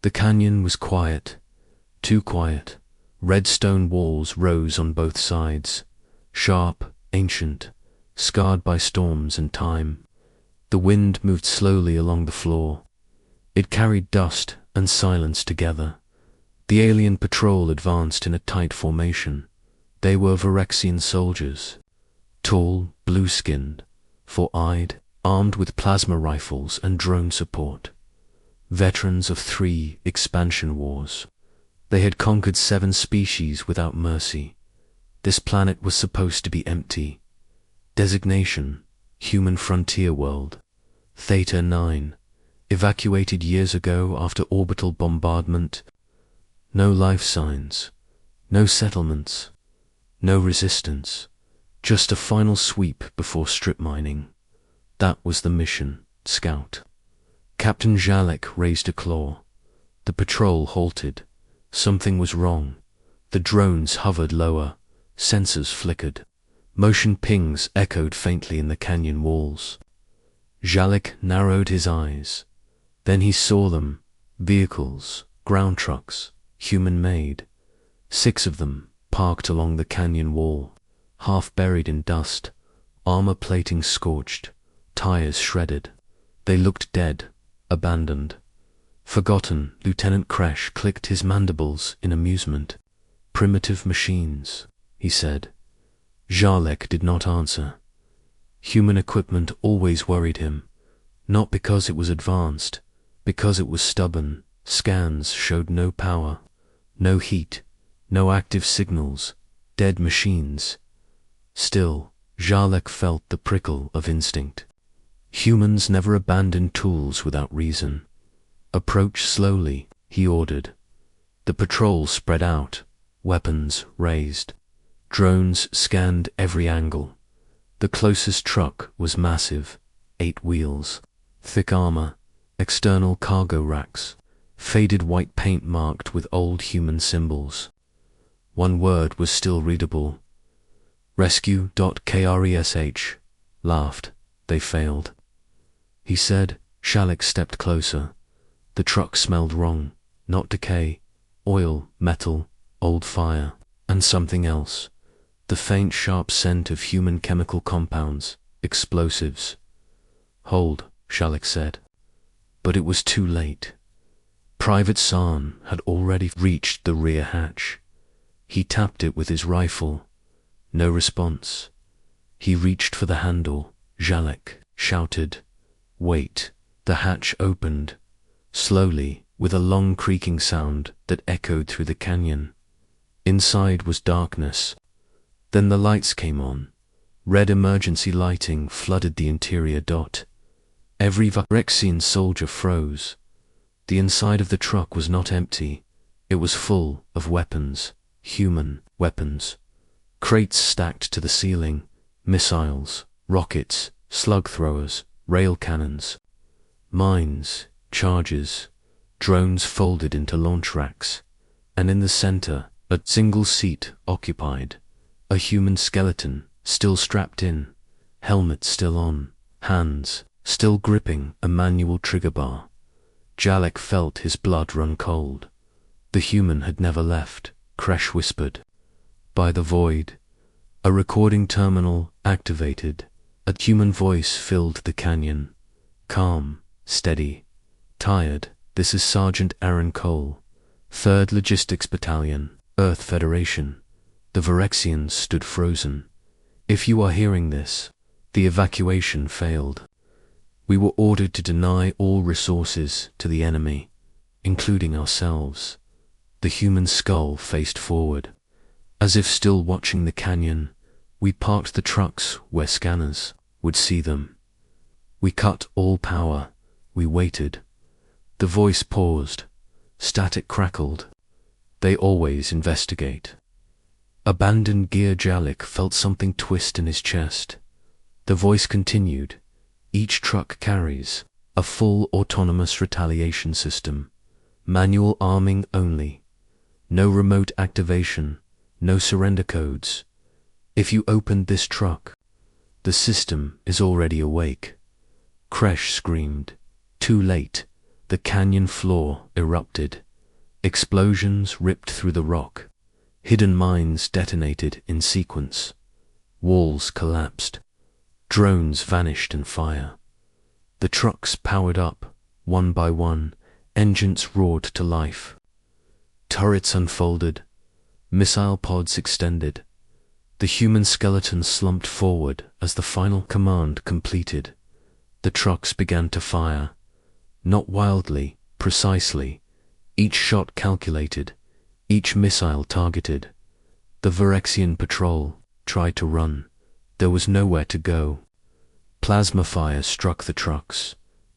The canyon was quiet, too quiet. Red stone walls rose on both sides, sharp, ancient, scarred by storms and time. The wind moved slowly along the floor. It carried dust and silence together. The alien patrol advanced in a tight formation. They were Varexian soldiers, tall, blue-skinned, four-eyed, armed with plasma rifles and drone support. Veterans of 3 expansion wars. They had conquered 7 species without mercy. This planet was supposed to be empty. Designation: Human Frontier World. Theta 9. Evacuated years ago after orbital bombardment. No life signs. No settlements. No resistance. Just a final sweep before strip mining. That was the mission, Scout. Captain Galactic raised a claw. The patrol halted. Something was wrong. The drones hovered lower. Sensors flickered. Motion pings echoed faintly in the canyon walls. Galactic narrowed his eyes. Then he saw them. Vehicles, ground trucks, human-made. 6 of them, parked along the canyon wall, half buried in dust, armor plating scorched, tires shredded. They looked dead, abandoned. Forgotten. Lieutenant Kresh clicked his mandibles in amusement. Primitive machines, he said. Galactic did not answer. Human equipment always worried him, not because it was advanced, because it was stubborn. Scans showed no power, no heat, no active signals, dead machines. Still, Galactic felt the prickle of instinct. Humans never abandoned tools without reason. Approach slowly, he ordered. The patrol spread out, weapons raised. Drones scanned every angle. The closest truck was massive, 8 wheels, thick armor, external cargo racks, faded white paint marked with old human symbols. One word was still readable. Rescue.kresh. Laughed. They failed. He said. Galactic stepped closer. The truck smelled wrong. Not decay. Oil, metal, old fire, and something else. The faint, sharp scent of human chemical compounds, explosives. Hold, Galactic said. But it was too late. Private San had already reached the rear hatch. He tapped it with his rifle. No response. He reached for the handle. Galactic shouted, "Wait." The hatch opened, slowly, with a long creaking sound that echoed through the canyon. Inside was darkness. Then the lights came on. Red emergency lighting flooded the interior dot. Every Varexian soldier froze. The inside of the truck was not empty. It was full of weapons, human weapons. Crates stacked to the ceiling, missiles, rockets, slug throwers, rail cannons, mines, charges, drones folded into launch racks, and in the center, a single seat occupied, a human skeleton still strapped in, helmet still on, hands still gripping a manual trigger bar. Galactic felt his blood run cold. The human had never left, Kresh whispered. By the void, a recording terminal activated. A human voice filled the canyon. Calm, steady, tired. This is Sergeant Aaron Cole, 3rd Logistics Battalion, Earth Federation. The Varexians stood frozen. If you are hearing this, the evacuation failed. We were ordered to deny all resources to the enemy, including ourselves. The human skull faced forward. As if still watching the canyon, we parked the trucks where scanners would see them. We cut all power. We waited. The voice paused. Static crackled. They always investigate. Abandoned gear. Galactic felt something twist in his chest. The voice continued. Each truck carries a full autonomous retaliation system. Manual arming only. No remote activation. No surrender codes. If you opened this truck, the system is already awake. Kresh screamed. Too late. The canyon floor erupted. Explosions ripped through the rock. Hidden mines detonated in sequence. Walls collapsed. Drones vanished in fire. The trucks powered up, one by one. Engines roared to life. Turrets unfolded. Missile pods extended. The human skeleton slumped forward as the final command completed. The trucks began to fire. Not wildly, precisely. Each shot calculated. Each missile targeted. The Virexian patrol tried to run. There was nowhere to go. Plasma fire struck the trucks.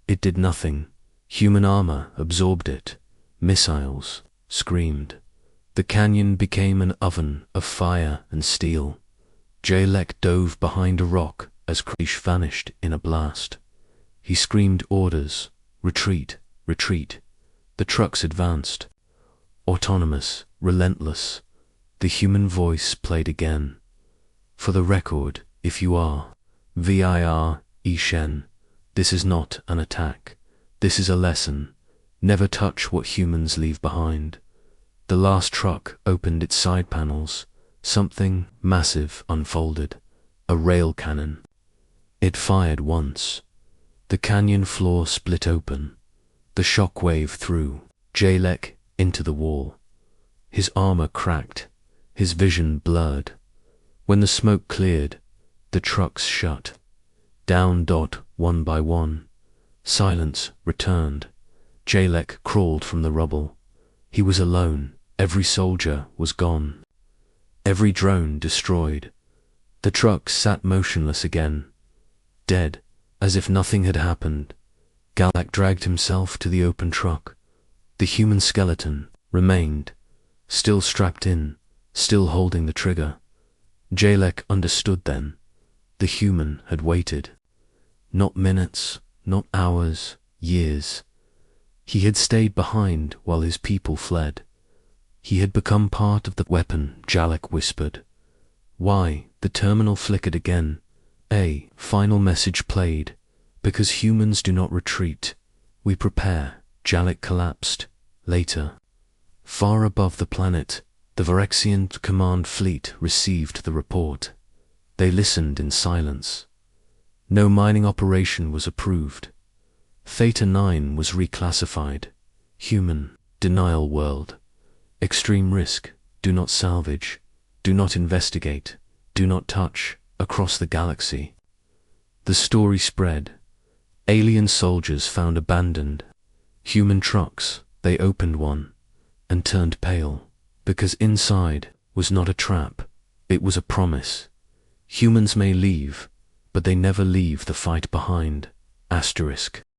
It did nothing. Human armor absorbed it. Missiles screamed. The canyon became an oven of fire and steel. Jalek dove behind a rock as Krish vanished in a blast. He screamed orders. Retreat, retreat. The trucks advanced. Autonomous, relentless. The human voice played again. For the record, if you are Vir Ishen, this is not an attack. This is a lesson. Never touch what humans leave behind. The last truck opened its side panels. Something massive unfolded. A rail cannon. It fired once. The canyon floor split open. The shock wave threw Jalek into the wall. His armor cracked. His vision blurred. When the smoke cleared, the trucks shut. Down one by one. Silence returned. Jalek crawled from the rubble. He was alone. Every soldier was gone. Every drone destroyed. The trucks sat motionless again. Dead, as if nothing had happened. Galactic dragged himself to the open truck. The human skeleton remained, still strapped in, still holding the trigger. Jalek understood then. The human had waited. Not minutes, not hours, years. He had stayed behind while his people fled. He had become part of the weapon, Jalek whispered. Why? The terminal flickered again. A final message played. Because humans do not retreat. We prepare. Jalek collapsed. Later. Far above the planet, the Virexian command fleet received the report. They listened in silence. No mining operation was approved. Theta 9 was reclassified. Human, denial world. Extreme risk, do not salvage, do not investigate, do not touch, across the galaxy. The story spread. Alien soldiers found abandoned. Human trucks, they opened one, and turned pale, because inside was not a trap, it was a promise. Humans may leave, but they never leave the fight behind. Asterisk.